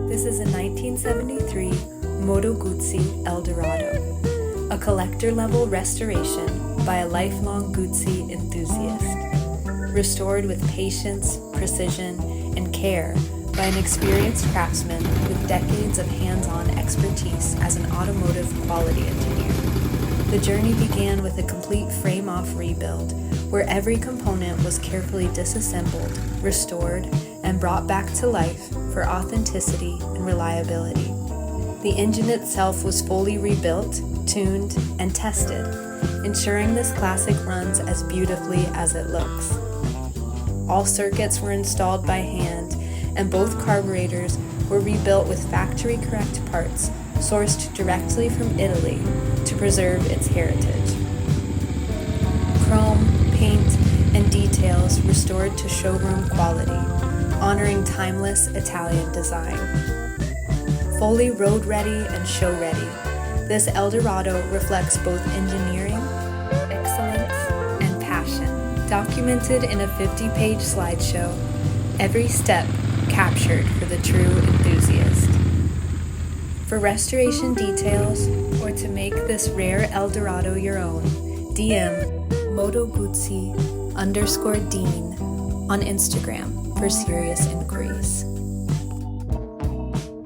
This is a 1973 Moto Guzzi Eldorado, a collector-level restoration by a lifelong Guzzi enthusiast, restored with patience, precision, and care by an experienced craftsman with decades of hands-on expertise as an automotive quality engineer. The journey began with a complete frame-off rebuild, where every component was carefully disassembled, restored, and brought back to life for authenticity and reliability. The engine itself was fully rebuilt, tuned, and tested, ensuring this classic runs as beautifully as it looks. All circuits were installed by hand, and both carburetors were rebuilt with factory-correct parts sourced directly from Italy to preserve its heritage. Chrome, paint, and details restored to showroom quality, honoring timeless Italian design. Fully road-ready and show-ready, this Eldorado reflects both engineering, excellence, and passion. Documented in a 50-page slideshow, every step captured for the true enthusiast. For restoration details, or to make this rare Eldorado your own, DM Moto Guzzi _Dean on Instagram for serious inquiries.